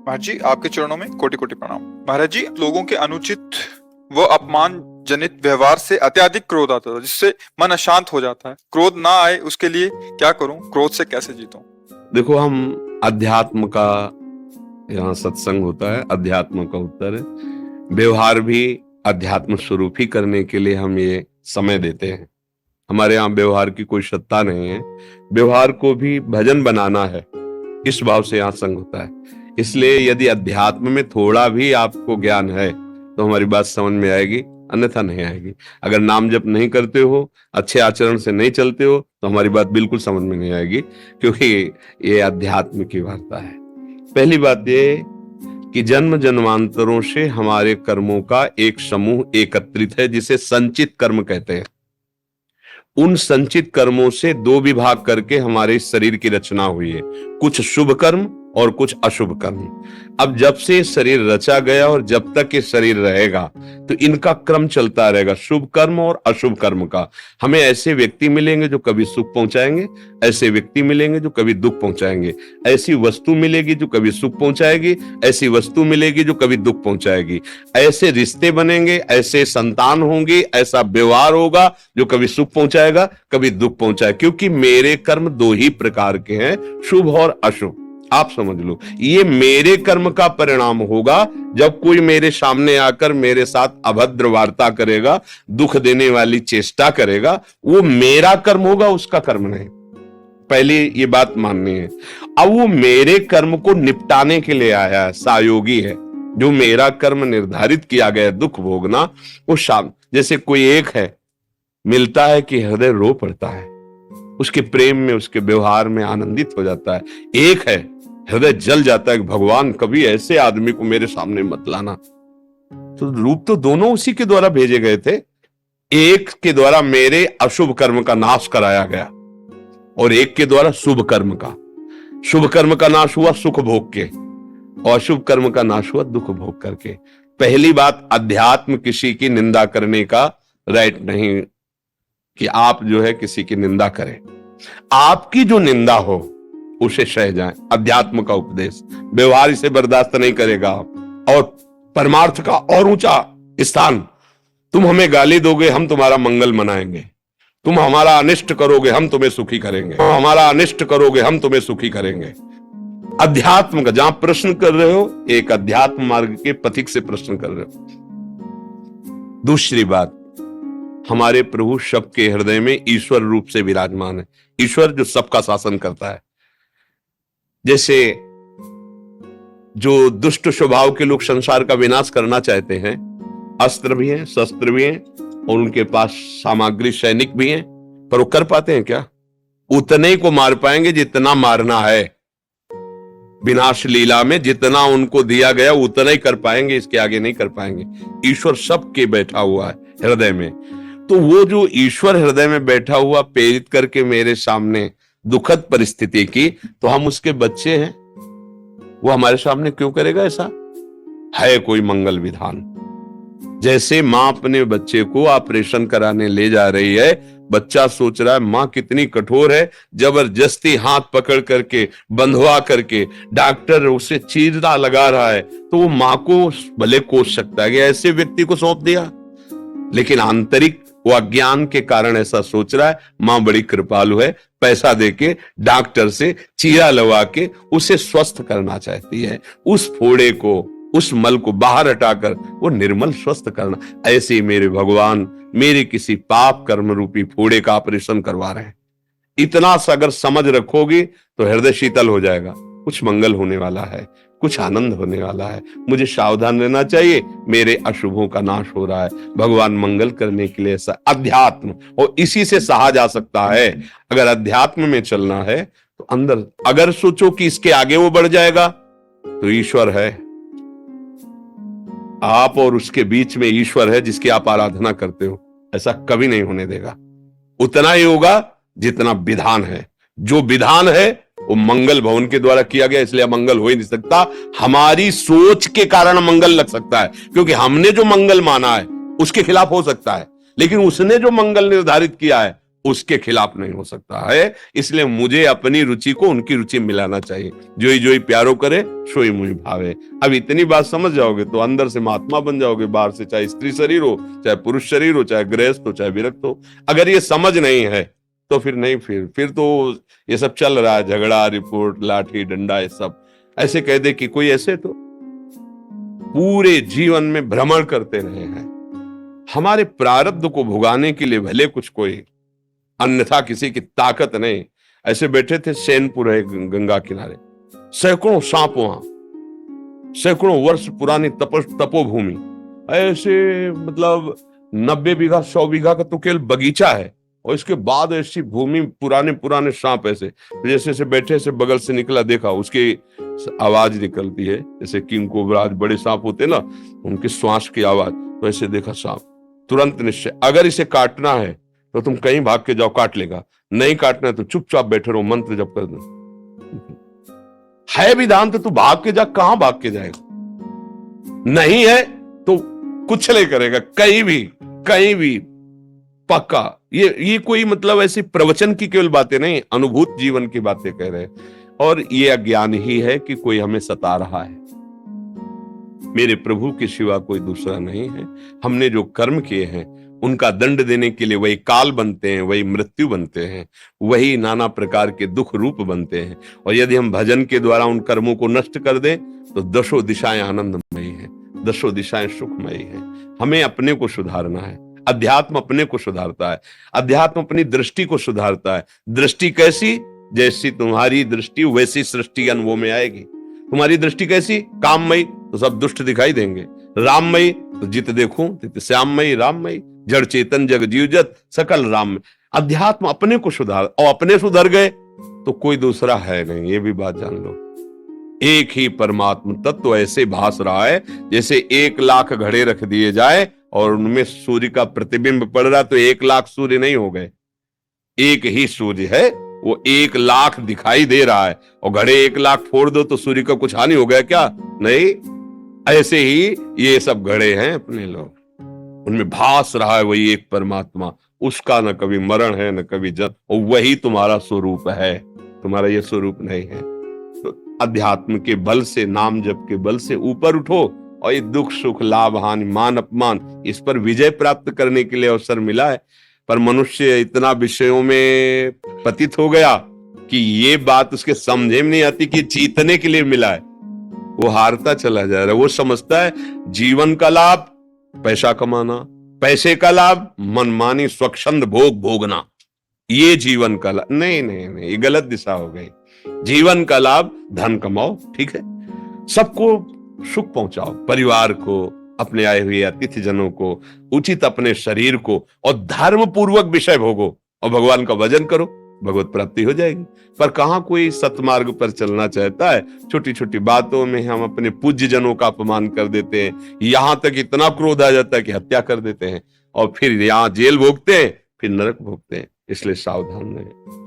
महाराज जी, आपके चरणों में कोटि कोटि प्रणाम। महाराज जी, लोगों के अनुचित व अपमान जनित व्यवहार से अत्यधिक क्रोध आता था, जिससे मन अशांत हो जाता है। क्रोध ना आए उसके लिए क्या करूं? क्रोध से कैसे जीतूं? देखो, हम अध्यात्म का यहाँ सत्संग होता है, अध्यात्म का उत्तर है। व्यवहार भी अध्यात्म स्वरूप ही करने के लिए हम ये समय देते हैं। हमारे यहाँ व्यवहार की कोई सत्ता नहीं है, व्यवहार को भी भजन बनाना है, इस भाव से यहाँ संग होता है। इसलिए यदि अध्यात्म में थोड़ा भी आपको ज्ञान है तो हमारी बात समझ में आएगी, अन्यथा नहीं आएगी। अगर नाम जप नहीं करते हो, अच्छे आचरण से नहीं चलते हो, तो हमारी बात बिल्कुल समझ में नहीं आएगी, क्योंकि ये अध्यात्म की वार्ता है। पहली बात ये कि जन्म जन्मांतरों से हमारे कर्मों का एक समूह एकत्रित है, जिसे संचित कर्म कहते हैं। उन संचित कर्मों से दो विभाग करके हमारे इस शरीर की रचना हुई है, कुछ शुभ कर्म और कुछ अशुभ कर्म। अब जब से शरीर रचा गया और जब तक ये शरीर रहेगा तो इनका क्रम चलता रहेगा, शुभ कर्म और अशुभ कर्म का। हमें ऐसे व्यक्ति मिलेंगे जो कभी सुख पहुंचाएंगे, ऐसे व्यक्ति मिलेंगे जो कभी दुख पहुंचाएंगे, ऐसी वस्तु मिलेगी जो कभी सुख पहुंचाएगी, ऐसी वस्तु मिलेगी जो कभी दुख पहुंचाएगी, ऐसे रिश्ते बनेंगे, ऐसे संतान होंगे, ऐसा व्यवहार होगा जो कभी सुख पहुंचाएगा, कभी दुख पहुंचाएगा। क्योंकि मेरे कर्म दो ही प्रकार के हैं, शुभ और अशुभ। आप समझ लो, ये मेरे कर्म का परिणाम होगा। जब कोई मेरे सामने आकर मेरे साथ अभद्र वार्ता करेगा, दुख देने वाली चेष्टा करेगा, वो मेरा कर्म होगा, उसका कर्म नहीं। पहले ये बात माननी है। अब वो मेरे कर्म को निपटाने के लिए आया है, सायोगी है। जो मेरा कर्म निर्धारित किया गया दुख भोगना, वो शाम जैसे कोई एक है, मिलता है कि हृदय रो पड़ता है, उसके प्रेम में, उसके व्यवहार में आनंदित हो जाता है। एक है, हृदय जल जाता है कि भगवान कभी ऐसे आदमी को मेरे सामने मत लाना। तो रूप तो दोनों उसी के द्वारा भेजे गए थे। एक के द्वारा मेरे अशुभ कर्म का नाश कराया गया और एक के द्वारा शुभ कर्म का। शुभ कर्म का नाश हुआ सुख भोग के और अशुभ कर्म का नाश हुआ दुख भोग करके। पहली बात, अध्यात्म किसी की निंदा करने का राइट नहीं कि आप जो है किसी की निंदा करें। आपकी जो निंदा हो उसे सह जाएं। अध्यात्म का उपदेश, व्यवहार इसे बर्दाश्त नहीं करेगा। और परमार्थ का और ऊंचा स्थान, तुम हमें गाली दोगे, हम तुम्हारा मंगल मनाएंगे। तुम हमारा अनिष्ट करोगे, हम तुम्हें सुखी करेंगे। हमारा अनिष्ट करोगे, हम तुम्हें सुखी करेंगे। अध्यात्म का जहां प्रश्न कर रहे हो, एक अध्यात्म मार्ग के पथिक से प्रश्न कर रहे हो। दूसरी बात, हमारे प्रभु सबके हृदय में ईश्वर रूप से विराजमान है। ईश्वर जो सबका शासन करता है। जैसे जो दुष्ट स्वभाव के लोग संसार का विनाश करना चाहते हैं, अस्त्र भी हैं, शस्त्र भी हैं और उनके पास सामग्री सैनिक भी हैं, पर वो कर पाते हैं क्या? उतने ही को मार पाएंगे जितना मारना है। विनाश लीला में जितना उनको दिया गया उतना ही कर पाएंगे, इसके आगे नहीं कर पाएंगे। ईश्वर सबके बैठा हुआ है हृदय में। तो वो जो ईश्वर हृदय में बैठा हुआ प्रेरित करके मेरे सामने दुखद परिस्थिति की, तो हम उसके बच्चे हैं, वो हमारे सामने क्यों करेगा ऐसा? है कोई मंगल विधान। जैसे मां अपने बच्चे को ऑपरेशन कराने ले जा रही है, बच्चा सोच रहा है मां कितनी कठोर है, जबरदस्ती हाथ पकड़ करके बंधवा करके डॉक्टर उसे चीरा लगा रहा है, तो वो मां को भले कोस सकता है कि ऐसे व्यक्ति को सौंप दिया, लेकिन आंतरिक वो अज्ञान के कारण ऐसा सोच रहा है मां बड़ी कृपालु है, पैसा देके डॉक्टर से चीरा लगा के उसे स्वस्थ करना चाहती है। उस फोड़े को, उस मल को बाहर हटाकर वो निर्मल स्वस्थ करना। ऐसे ही मेरे भगवान मेरे किसी पाप कर्म रूपी फोड़े का ऑपरेशन करवा रहे हैं। इतना सा अगर समझ रखोगी तो हृदय शीतल हो जाएगा। कुछ मंगल होने वाला है, कुछ आनंद होने वाला है। मुझे सावधान रहना चाहिए, मेरे अशुभों का नाश हो रहा है। भगवान मंगल करने के लिए ऐसा अध्यात्म, और इसी से सहा जा सकता है। अगर अध्यात्म में चलना है तो अंदर अगर सोचो कि इसके आगे वो बढ़ जाएगा, तो ईश्वर है, आप और उसके बीच में ईश्वर है जिसकी आप आराधना करते हो। ऐसा कभी नहीं होने देगा। उतना ही होगा जितना विधान है। जो विधान है वो मंगल भवन के द्वारा किया गया, इसलिए मंगल हो ही नहीं सकता। हमारी सोच के कारण मंगल लग सकता है, क्योंकि हमने जो मंगल माना है उसके खिलाफ हो सकता है, लेकिन उसने जो मंगल निर्धारित किया है उसके खिलाफ नहीं हो सकता है। इसलिए मुझे अपनी रुचि को उनकी रुचि मिलाना चाहिए। जोई जोई प्यारो करे सोई मुझे भावे। अब इतनी बात समझ जाओगे तो अंदर से महात्मा बन जाओगे, बाहर से चाहे स्त्री शरीर हो, चाहे पुरुष शरीर हो, चाहे गृहस्थ हो, चाहे विरक्त हो। अगर ये समझ नहीं है तो फिर नहीं, फिर तो ये सब चल रहा है, झगड़ा, रिपोर्ट, लाठी डंडा, ये सब ऐसे कह दे कि कोई ऐसे तो पूरे जीवन में भ्रमण करते रहे हैं। हमारे प्रारब्ध को भुगाने के लिए भले कुछ कोई, अन्यथा किसी की ताकत नहीं। ऐसे बैठे थे, सैनपुर है गंगा किनारे, सैकड़ों सांप वहां, सैकड़ों वर्ष पुरानी तपोभूमि, ऐसे मतलब 90 बीघा 100 बीघा का तो केवल बगीचा है, और इसके बाद ऐसी भूमि, पुराने पुराने सांप ऐसे जैसे ऐसे बैठे से बगल से निकला, देखा उसकी आवाज निकलती है जैसे किंग कोबरा, बड़े सांप होते ना, उनकी श्वास की आवाज। तो ऐसे देखा सांप, तुरंत निश्चय, अगर इसे काटना है तो तुम कहीं भाग के जाओ, काट लेगा। नहीं काटना है तो चुपचाप बैठे रहो, मंत्र जप कर दो। है विधान तो तू भाग के जा, कहां भाग के जाएगा? नहीं है तो कुछ नहीं करेगा, कहीं भी पक्का। ये कोई मतलब ऐसी प्रवचन की केवल बातें नहीं, अनुभूत जीवन की बातें कह रहे हैं। और ये अज्ञान ही है कि कोई हमें सता रहा है। मेरे प्रभु के सिवा कोई दूसरा नहीं है। हमने जो कर्म किए हैं उनका दंड देने के लिए वही काल बनते हैं, वही मृत्यु बनते हैं, वही नाना प्रकार के दुख रूप बनते हैं। और यदि हम भजन के द्वारा उन कर्मों को नष्ट कर दें तो दशों दिशाएं आनंदमयी हैं, दशों दिशाएं सुखमयी हैं। हमें अपने को सुधारना है। अध्यात्म अपने को सुधारता है, अध्यात्म अपनी दृष्टि को सुधारता है। दृष्टि कैसी? जैसी तुम्हारी दृष्टि वैसी सृष्टि अनुभव में आएगी। तुम्हारी दृष्टि कैसी? काममयी तो सब दुष्ट दिखाई देंगे, राममयी तो जित देखूं तित श्याममयी राममयी, जड़ चेतन जग जीव जत सकल राम। अध्यात्म अपने को सुधार, और अपने सुधर गए तो कोई दूसरा है नहीं, ये भी बात जान लो। एक ही परमात्मा तत्व ऐसे भास रहा है जैसे 1 लाख घड़े रख दिए जाए और उनमें सूर्य का प्रतिबिंब पड़ रहा, तो 1 लाख सूर्य नहीं हो गए, एक ही सूर्य है, वो 1 लाख दिखाई दे रहा है। और घड़े 1 लाख फोड़ दो तो सूर्य का कुछ हानि हो गया क्या? नहीं। ऐसे ही ये सब घड़े हैं अपने लोग, उनमें भास रहा है वही एक परमात्मा। उसका न कभी मरण है न कभी जन्म, और वही तुम्हारा स्वरूप है, तुम्हारा ये स्वरूप नहीं है। तो अध्यात्म के बल से, नाम जप के बल से ऊपर उठो, और ये दुख सुख लाभ हानि मान अपमान, इस पर विजय प्राप्त करने के लिए अवसर मिला है। पर मनुष्य इतना विषयों में पतित हो गया कि ये बात उसके समझे में नहीं आती कि जीतने के लिए मिला है। वो हारता चला जा रहा है। वो समझता है जीवन का लाभ पैसा कमाना, पैसे का लाभ मनमानी स्वच्छंद भोग भोगना, ये जीवन का लाभ। नहीं नहीं नहीं, ये गलत दिशा हो गई। जीवन का लाभ धन कमाओ, ठीक है, सबको सुख पहुंचाओ, परिवार को, अपने आए हुए अतिथि जनों को, उचित अपने शरीर को, और धर्म पूर्वक विषय भोगो और भगवान का भजन करो, भगवत प्राप्ति हो जाएगी। पर कहां कोई सतमार्ग पर चलना चाहता है? छोटी छोटी बातों में हम अपने पूज्य जनों का अपमान कर देते हैं, यहां तक इतना क्रोध आ जाता है कि हत्या कर देते हैं, और फिर यहां जेल भोगते हैं, फिर नरक भोगते हैं। इसलिए सावधान रहें।